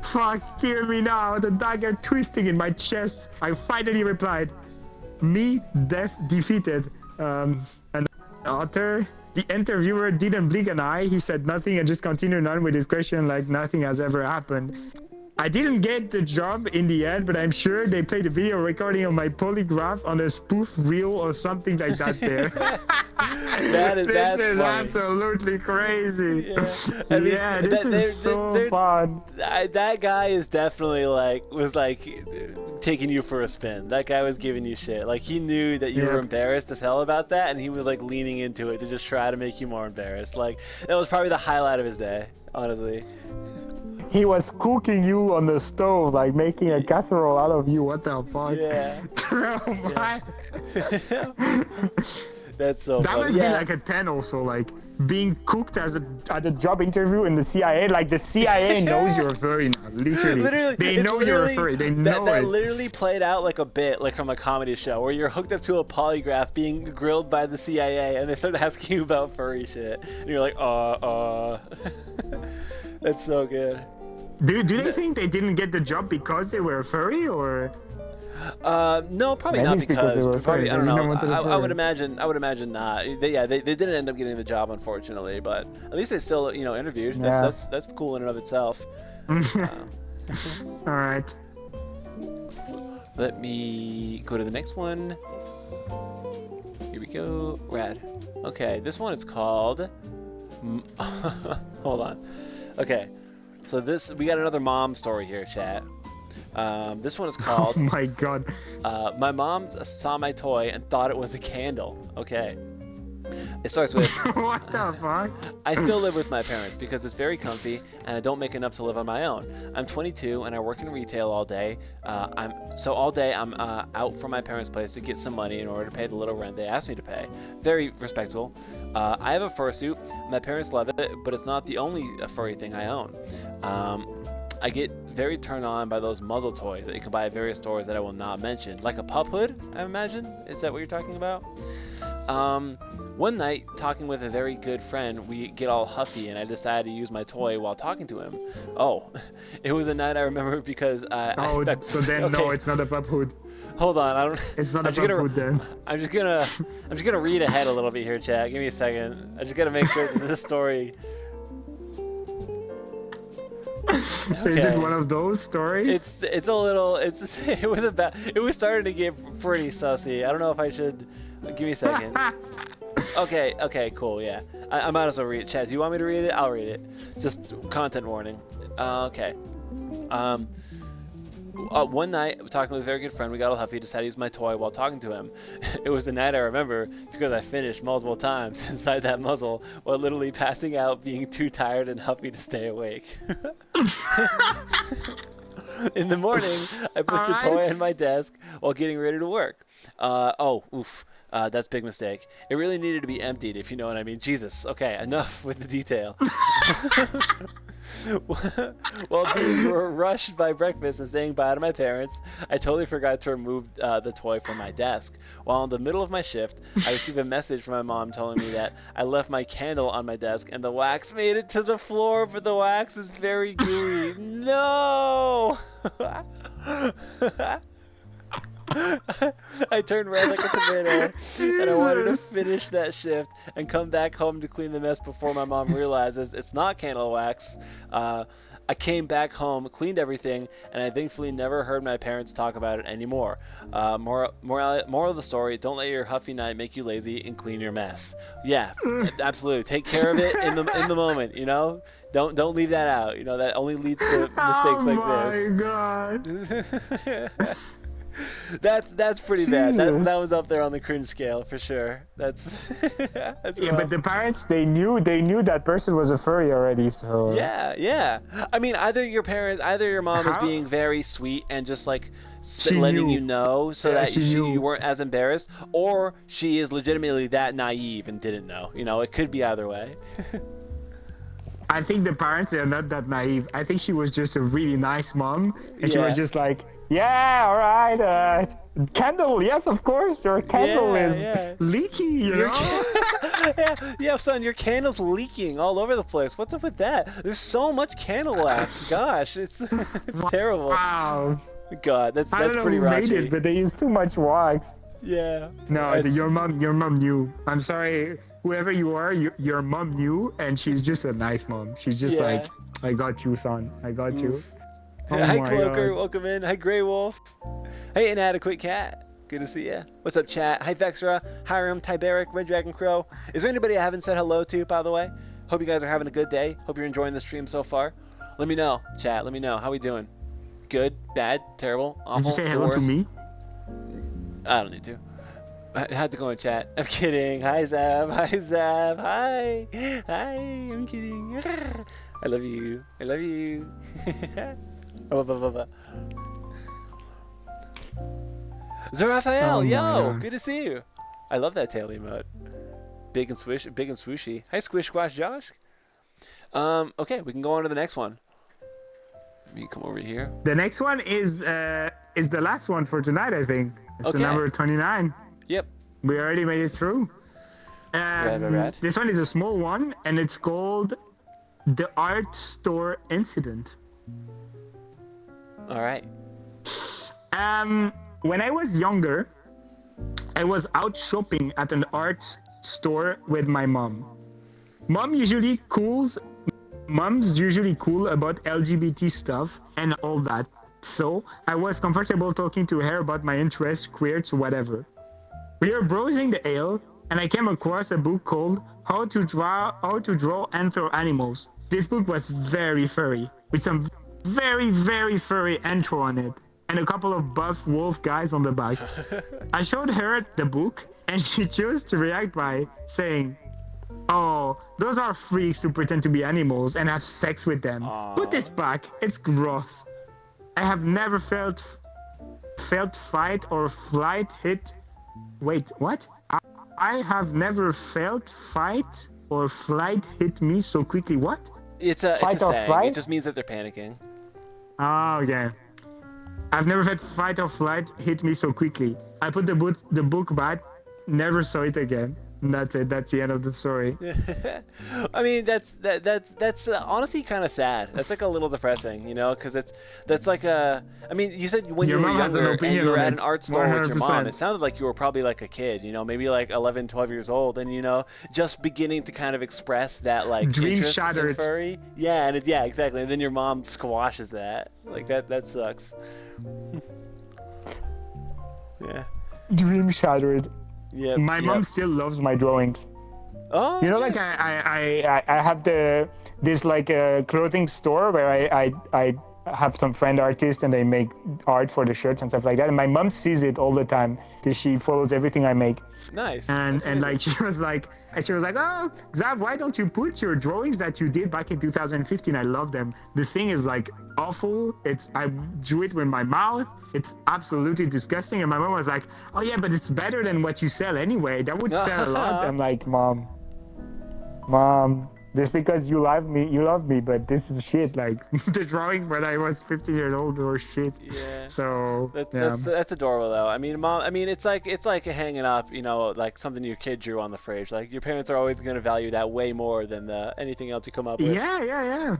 Fuck, kill me now. The dagger twisting in my chest. I finally replied. Me, defeated. An otter. The interviewer didn't blink an eye. He said nothing and just continued on with his question like nothing has ever happened. I didn't get the job in the end, but I'm sure they played a video recording of my polygraph on a spoof reel or something like that there. This is funny. Absolutely crazy. Yeah, I mean, this is so fun. That guy is definitely was taking you for a spin. That guy was giving you shit. Like, he knew that you were embarrassed as hell about that, and he was like leaning into it to just try to make you more embarrassed. Like, that was probably the highlight of his day, honestly. he was cooking you on the stove, like making a casserole out of you. What the fuck? Yeah. Oh my. That's so That funny. must be like a 10 also, like being cooked at a job interview in the CIA. Like the CIA knows you're a furry now, literally. They it's know you're a literally- furry. They know that it. literally played out like a bit, like from a comedy show, where you're hooked up to a polygraph, being grilled by the CIA, and they start asking you about furry shit, and you're like, That's so good. Do they think they didn't get the job because they were a furry, or? No, probably Maybe not it's because they were probably, furry. I don't They didn't know. want to I would furry. imagine not. They didn't end up getting the job, unfortunately, but at least they still interviewed. Yeah. That's cool in and of itself. All right. Let me go to the next one. Here we go. Rad. Okay, this one is called. Hold on. Okay, so we got another mom story here, chat. This one is Oh called my god. My mom saw my toy and thought it was a candle. Okay. It starts with, What the fuck? I still live with my parents because it's very comfy and I don't make enough to live on my own. I'm 22 and I work in retail all day. I'm out from my parents' place to get some money in order to pay the little rent they asked me to pay. Very respectable. I have a fursuit. My parents love it, but it's not the only furry thing I own. I get very turned on by those muzzle toys that you can buy at various stores that I will not mention. Like a pup hood, I imagine? Is that what you're talking about? One night, talking with a very good friend, we get all huffy and I decided to use my toy while talking to him. Oh, it was a night I remember because So then no, it's not a pup hood. Hold on, It's not I'm a just pup gonna- hood then. I'm just gonna read ahead a little bit here, chat. Give me a second. I just gotta make sure that this story. Is it Okay. one of those stories? It was starting to get pretty sussy. I don't know if I should. Give me a second. Okay, cool, yeah. I might as well read it. Chad, do you want me to read it? I'll read it. Just content warning. Okay. One night, talking with a very good friend, we got all huffy, decided to use my toy while talking to him. It was a night I remember because I finished multiple times inside that muzzle while literally passing out, being too tired and huffy to stay awake. In the morning, I put the toy on my desk while getting ready to work. That's a big mistake. It really needed to be emptied, if you know what I mean. Jesus. Okay, enough with the detail. While being rushed by breakfast and saying bye to my parents, I totally forgot to remove the toy from my desk. While in the middle of my shift, I received a message from my mom telling me that I left my candle on my desk and the wax made it to the floor, but the wax is very gooey. No! I turned red like a tomato, and I wanted to finish that shift and come back home to clean the mess before my mom realizes it's not candle wax. I came back home, cleaned everything, and I thankfully never heard my parents talk about it anymore. Moral of the story, don't let your huffy night make you lazy and clean your mess. Yeah, absolutely. Take care of it in the moment, you know? Don't leave that out. You know, that only leads to mistakes like this. Oh my god. That's pretty bad. That was up there on the cringe scale for sure. That's Yeah, rough. But the parents, they knew that person was a furry already, so. Yeah. I mean, either your mom is How? being very sweet and just like She letting knew. you know so Yeah, that she knew. you weren't as embarrassed, or she is legitimately that naive and didn't know. You know, it could be either way. I think the parents are not that naive. I think she was just a really nice mom, and she was Yeah. just like, Yeah, all right. Candle, yes, of course. Your candle is. yeah. leaky, you know? Yeah, son, your candle's leaking all over the place. What's up with that? There's so much candle wax. Gosh, it's terrible. Wow. God, that's I don't know pretty who made raunchy. it, But they use too much wax. Yeah. No, That's- your mom knew. I'm sorry, whoever you are, your mom knew, and she's just a nice mom. She's just Yeah. like, I got you, son. I got you. Oh Hi, my Cloaker. God. Welcome in. Hi, Grey Wolf. Hey, Inadequate Cat. Good to see ya. What's up, chat? Hi, Vexra, Hiram, Tiberic, Red Dragon Crow. Is there anybody I haven't said hello to, by the way? Hope you guys are having a good day. Hope you're enjoying the stream so far. Let me know, chat. Let me know. How we doing? Good? Bad? Terrible? Awful? Did you say the hello to worst? me? I don't need to. I had to go in chat. I'm kidding. Hi, Zav. Hi, Zav. Hi. I'm kidding. I love you. I love you. Oh, blah, blah, blah. Raphael, Oh my yo, God. good to see you. I love that tail emote. Big and swooshy. Hi, Squish Squash Josh. Okay, we can go on to the next one. Let me come over here. The next one is the last one for tonight, I think. It's the Okay. number 29. Yep. We already made it through. Right. This one is a small one, and it's called The Art Store Incident. All right. When I was younger, I was out shopping at an art store with my mom. Mom's usually cool about LGBT stuff and all that. So I was comfortable talking to her about my interests, queers, whatever. We were browsing the aisle, and I came across a book called How to Draw Anther Animals. This book was very furry, with some very, very furry intro on it, and a couple of buff wolf guys on the back. I showed her the book, and she chose to react by saying, "Oh, those are freaks who pretend to be animals and have sex with them. Put this back, it's gross." I have never felt fight or flight hit. Wait, what? I have never felt fight or flight hit me so quickly. What? It's a Fight or saying. flight? It just means that they're panicking. Oh, yeah. I've never felt fight or flight hit me so quickly. I put the book back, never saw it again. And that's it. That's the end of the story. I mean, that's honestly kind of sad. That's like a little depressing, you know, because that's like a. I mean, you said when Your you were mom has an younger and opinion you were on at it. an art store with your mom. 100%. It sounded like you were probably like a kid, you know, maybe like 11, 12 years old, and you know, just beginning to kind of express that like Dream interest in shattered. furry. Yeah, and yeah, exactly. And then your mom squashes that. Like that sucks. Yeah. Dream shattered. Yeah. My mom still loves my drawings. Oh. You know, like I have this like a clothing store where I have some friend artists and they make art for the shirts and stuff like that. And my mom sees it all the time because she follows everything I make. Nice. And That's like she was like, "Oh, Xav, why don't you put your drawings that you did back in 2015? I love them. The thing is like awful. I drew it with my mouth. It's absolutely disgusting." And my mom was like, "Oh yeah, but it's better than what you sell anyway. That would sell a lot." I'm like, Mom, this because you love me, but this is shit. Like the drawing when I was 15 years old or shit. Yeah. So That's adorable though. I mean, mom. I mean, it's like hanging up, you know, like something your kid drew on the fridge. Like your parents are always going to value that way more than anything else you come up with. Yeah.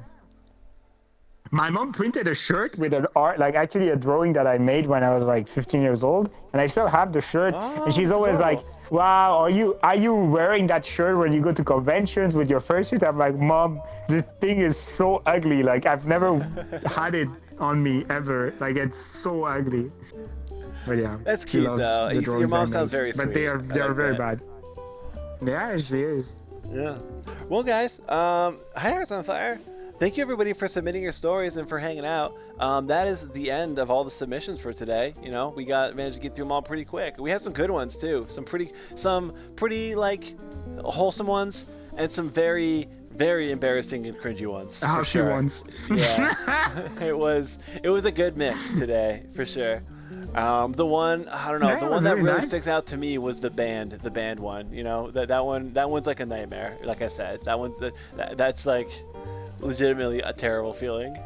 My mom printed a shirt with an art, like actually a drawing that I made when I was like 15 years old, and I still have the shirt. Oh, and she's that's always adorable. like, "Wow, are you wearing that shirt when you go to conventions with your fursuit?" I'm like, "Mom, this thing is so ugly. Like I've never had it on me ever. Like it's so ugly." But yeah, That's she cute, loves though. the Your drawings mom I sounds make. very But they sweet. are I like very that. bad. Yeah, she is. Yeah. Well, guys, hi, Hearts on Fire. Thank you, everybody, for submitting your stories and for hanging out. That is the end of all the submissions for today. You know, we managed to get through them all pretty quick. We had some good ones too. Some pretty like wholesome ones, and some very, very embarrassing and cringy ones. How for she sure. wants. Yeah. it was a good mix today for sure. The one I don't know, Yeah, the it one was that very really nice. sticks out to me was the band one. You know, that one's like a nightmare. Like I said, that's like legitimately a terrible feeling.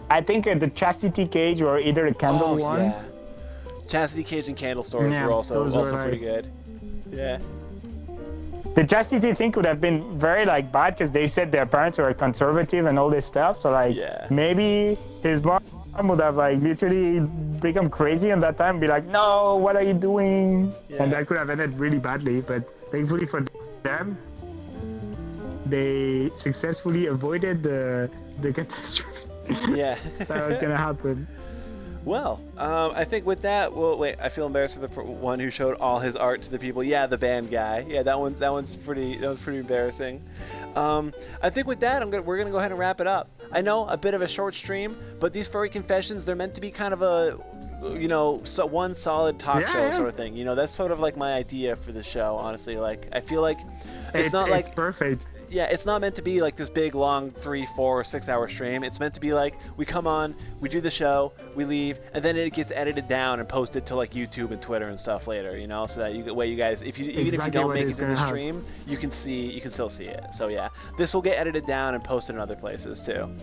I think the chastity cage or either the candle one. Yeah. Chastity cage and candle stores Yeah, were also those were pretty like- good. Yeah. The chastity thing could have been very like bad because they said their parents were conservative and all this stuff. So like Yeah. maybe his mom would have like literally become crazy in that time and be like, "No, what are you doing?" Yeah. And that could have ended really badly, but thankfully for them, they successfully avoided the catastrophe Yeah. that was gonna happen. Well, I think with that, wait. I feel embarrassed for the one who showed all his art to the people. Yeah, the band guy. Yeah, that was pretty embarrassing. I think with that, we're gonna go ahead and wrap it up. I know a bit of a short stream, but these furry confessions, they're meant to be kind of a one solid talk show yeah. sort of thing. That's sort of like my idea for the show. Honestly, like I feel like it's not like perfect. Yeah, it's not meant to be like this big, long 3, 4, 6 hour stream. It's meant to be like we come on, we do the show, we leave, and then it gets edited down and posted to like YouTube and Twitter and stuff later. So that you guys, even if you don't make it to the stream, you can still see it. So yeah, this will get edited down and posted in other places too.